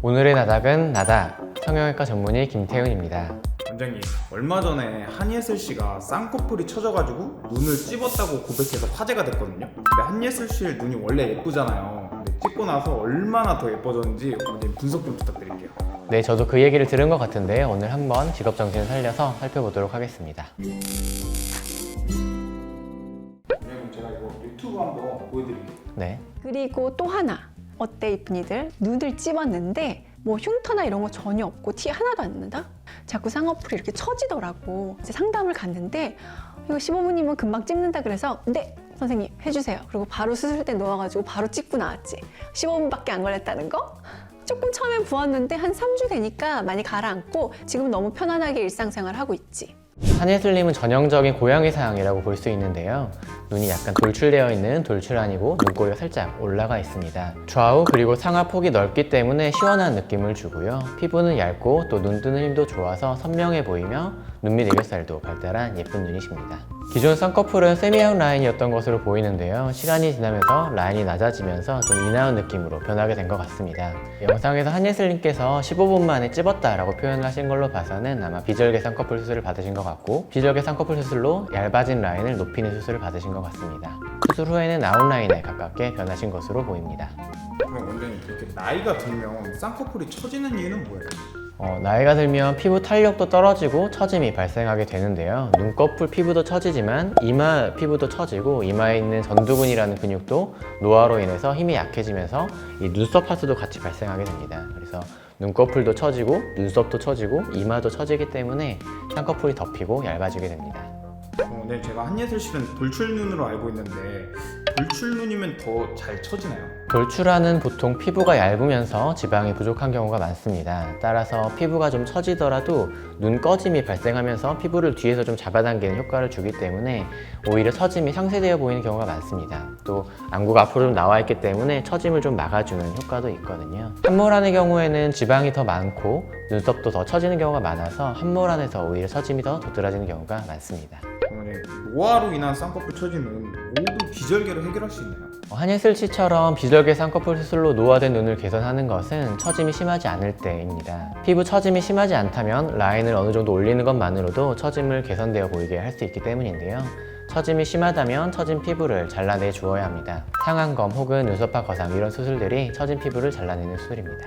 오늘의 나닥은 나닥 성형외과 전문의 김태훈입니다. 원장님, 얼마 전에 한예슬 씨가 쌍꺼풀이 처져가지고 눈을 찝었다고 고백해서 화제가 됐거든요. 근데 한예슬 씨 눈이 원래 예쁘잖아요. 근데 찝고 나서 얼마나 더 예뻐졌는지 원장님 분석 좀 부탁드릴게요. 네, 저도 그 얘기를 들은 것 같은데 오늘 한번 직업정신을 살려서 살펴보도록 하겠습니다. 원장님, 제가 이거 유튜브 한번 보여드릴게요. 네. 그리고 또 하나, 어때 이쁜이들? 눈을 찝었는데 뭐 흉터나 이런 거 전혀 없고 티 하나도 안 난다? 자꾸 쌍꺼풀이 이렇게 처지더라고. 이제 상담을 갔는데 이거 시보부님은 금방 찝는다 그래서 네 선생님 해주세요. 그리고 바로 수술대 놓아가지고 바로 찝고 나왔지. 15분밖에 안 걸렸다는 거? 조금 처음엔 부었는데 한 3주 되니까 많이 가라앉고 지금 너무 편안하게 일상생활 하고 있지. 한예슬님은 전형적인 고양이 사양이라고 볼 수 있는데요. 눈이 약간 돌출되어 있는 돌출안이고 눈꼬리가 살짝 올라가 있습니다. 좌우 그리고 상하 폭이 넓기 때문에 시원한 느낌을 주고요. 피부는 얇고 또 눈 뜨는 힘도 좋아서 선명해 보이며 눈밑 애교살도 발달한 예쁜 눈이십니다. 기존 쌍꺼풀은 세미형 라인이었던 것으로 보이는데요. 시간이 지나면서 라인이 낮아지면서 좀 인하운 느낌으로 변하게 된 것 같습니다. 영상에서 한예슬님께서 15분 만에 찝었다라고 표현을 하신 걸로 봐서는 아마 비절개 쌍꺼풀 수술을 받으신 것 같고 비절개 쌍꺼풀 수술로 얇아진 라인을 높이는 수술을 받으신 것 같습니다. 수술 후에는 아웃라인에 가깝게 변하신 것으로 보입니다. 그럼 원장님, 이렇게 나이가 들면 쌍꺼풀이 처지는 이유는 뭐예요? 나이가 들면 피부 탄력도 떨어지고 처짐이 발생하게 되는데요. 눈꺼풀 피부도 처지지만 이마 피부도 처지고 이마에 있는 전두근이라는 근육도 노화로 인해서 힘이 약해지면서 이 눈썹 하수도 같이 발생하게 됩니다. 그래서 눈꺼풀도 처지고 눈썹도 처지고 이마도 처지기 때문에 쌍꺼풀이 덮이고 얇아지게 됩니다. 네, 제가 한예슬 씨는 돌출 눈으로 알고 있는데 돌출 눈이면 더 잘 처지나요? 돌출안은 보통 피부가 얇으면서 지방이 부족한 경우가 많습니다. 따라서 피부가 좀 처지더라도 눈 꺼짐이 발생하면서 피부를 뒤에서 좀 잡아당기는 효과를 주기 때문에 오히려 처짐이 상쇄되어 보이는 경우가 많습니다. 또 안구가 앞으로 좀 나와 있기 때문에 처짐을 좀 막아주는 효과도 있거든요. 함몰안의 경우에는 지방이 더 많고 눈썹도 더 처지는 경우가 많아서 함몰안에서 오히려 처짐이 더 도드라지는 경우가 많습니다. 노화로 인한 쌍꺼풀 처짐은 모두 비절개로 해결할 수 있나요? 한예슬 씨처럼 비절개 쌍꺼풀 수술로 노화된 눈을 개선하는 것은 처짐이 심하지 않을 때입니다. 피부 처짐이 심하지 않다면 라인을 어느 정도 올리는 것만으로도 처짐을 개선되어 보이게 할 수 있기 때문인데요. 처짐이 심하다면 처진 피부를 잘라내 주어야 합니다. 상안검 혹은 눈썹화 거상 이런 수술들이 처진 피부를 잘라내는 수술입니다.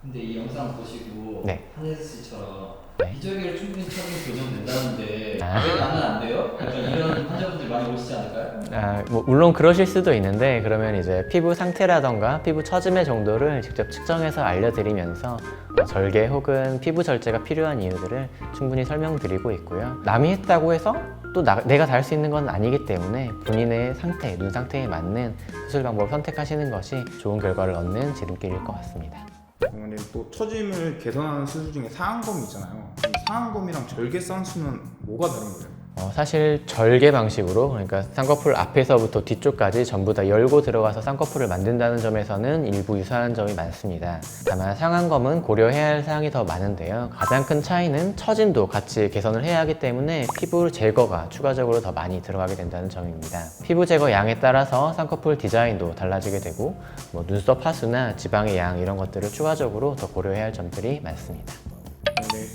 근데 이 영상 보시고 네. 한혜수 씨처럼 네. 비절개를 충분히 처리는 교정된다는데 아. 왜 나는 안 돼요? 약간 이런 환자분들 많이 오시지 않을까요? 물론 그러실 수도 있는데 그러면 이제 피부 상태라던가 피부 처짐의 정도를 직접 측정해서 알려드리면서 절개 혹은 피부 절제가 필요한 이유들을 충분히 설명드리고 있고요. 남이 했다고 해서 또 내가 다 할 수 있는 건 아니기 때문에 본인의 상태, 눈 상태에 맞는 수술 방법을 선택하시는 것이 좋은 결과를 얻는 지름길일 것 같습니다. 어머님, 또 처짐을 개선하는 수술 중에 상안검이 있잖아요. 이 상안검이랑 절개 쌍수는 뭐가 다른 거예요? 사실 절개 방식으로 그러니까 쌍꺼풀 앞에서부터 뒤쪽까지 전부 다 열고 들어가서 쌍꺼풀을 만든다는 점에서는 일부 유사한 점이 많습니다. 다만 상안검은 고려해야 할 사항이 더 많은데요. 가장 큰 차이는 처짐도 같이 개선을 해야 하기 때문에 피부 제거가 추가적으로 더 많이 들어가게 된다는 점입니다. 피부 제거 양에 따라서 쌍꺼풀 디자인도 달라지게 되고 눈썹 하수나 지방의 양 이런 것들을 추가적으로 더 고려해야 할 점들이 많습니다.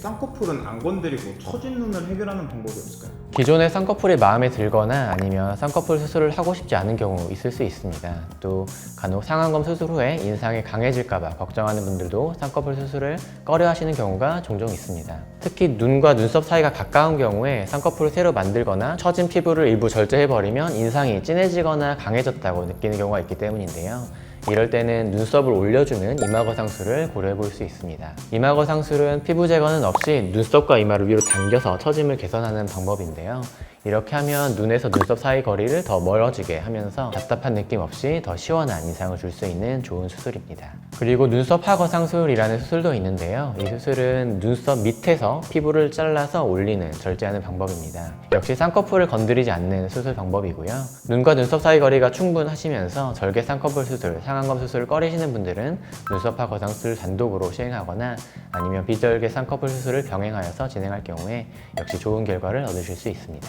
쌍꺼풀은 안 건드리고 처진 눈을 해결하는 방법이 없을까요? 기존의 쌍꺼풀이 마음에 들거나 아니면 쌍꺼풀 수술을 하고 싶지 않은 경우 있을 수 있습니다. 또 간혹 상안검 수술 후에 인상이 강해질까봐 걱정하는 분들도 쌍꺼풀 수술을 꺼려 하시는 경우가 종종 있습니다. 특히 눈과 눈썹 사이가 가까운 경우에 쌍꺼풀을 새로 만들거나 처진 피부를 일부 절제해버리면 인상이 진해지거나 강해졌다고 느끼는 경우가 있기 때문인데요. 이럴 때는 눈썹을 올려주는 이마거상술을 고려해 볼 수 있습니다. 이마거상술은 피부 제거는 없이 눈썹과 이마를 위로 당겨서 처짐을 개선하는 방법인데요. 이렇게 하면 눈에서 눈썹 사이 거리를 더 멀어지게 하면서 답답한 느낌 없이 더 시원한 인상을 줄 수 있는 좋은 수술입니다. 그리고 눈썹 하거상술이라는 수술도 있는데요. 이 수술은 눈썹 밑에서 피부를 잘라서 올리는 절제하는 방법입니다. 역시 쌍꺼풀을 건드리지 않는 수술 방법이고요. 눈과 눈썹 사이 거리가 충분하시면서 절개 쌍꺼풀 수술, 상안검 수술을 꺼리시는 분들은 눈썹 하거상술 단독으로 시행하거나 아니면 비절개 쌍꺼풀 수술을 병행하여서 진행할 경우에 역시 좋은 결과를 얻으실 수 있습니다.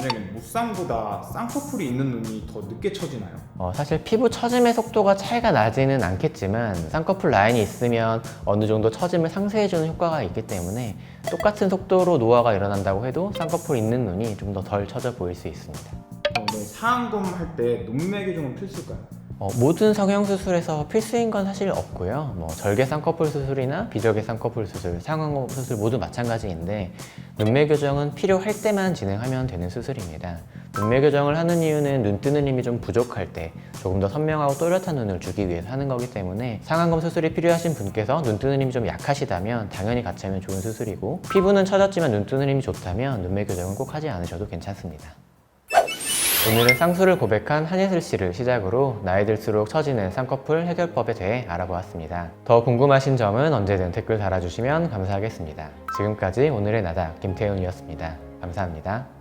원장님, 무쌍보다 쌍꺼풀이 있는 눈이 더 늦게 처지나요? 사실 피부 처짐의 속도가 차이가 나지는 않겠지만 쌍꺼풀 라인이 있으면 어느 정도 처짐을 상쇄해주는 효과가 있기 때문에 똑같은 속도로 노화가 일어난다고 해도 쌍꺼풀 있는 눈이 좀 더 덜 처져 보일 수 있습니다. 네, 상안검 할 때 눈매 교정은 필수일까요? 모든 성형 수술에서 필수인 건 사실 없고요. 절개 쌍꺼풀 수술이나 비절개 쌍꺼풀 수술, 상안검 수술 모두 마찬가지인데 눈매 교정은 필요할 때만 진행하면 되는 수술입니다. 눈매 교정을 하는 이유는 눈 뜨는 힘이 좀 부족할 때 조금 더 선명하고 또렷한 눈을 주기 위해서 하는 거기 때문에 상안검 수술이 필요하신 분께서 눈 뜨는 힘이 좀 약하시다면 당연히 같이 하면 좋은 수술이고, 피부는 처졌지만 눈 뜨는 힘이 좋다면 눈매 교정은 꼭 하지 않으셔도 괜찮습니다. 오늘은 쌍수를 고백한 한예슬 씨를 시작으로 나이 들수록 처지는 쌍꺼풀 해결법에 대해 알아보았습니다. 더 궁금하신 점은 언제든 댓글 달아주시면 감사하겠습니다. 지금까지 오늘의 나다 김태훈이었습니다. 감사합니다.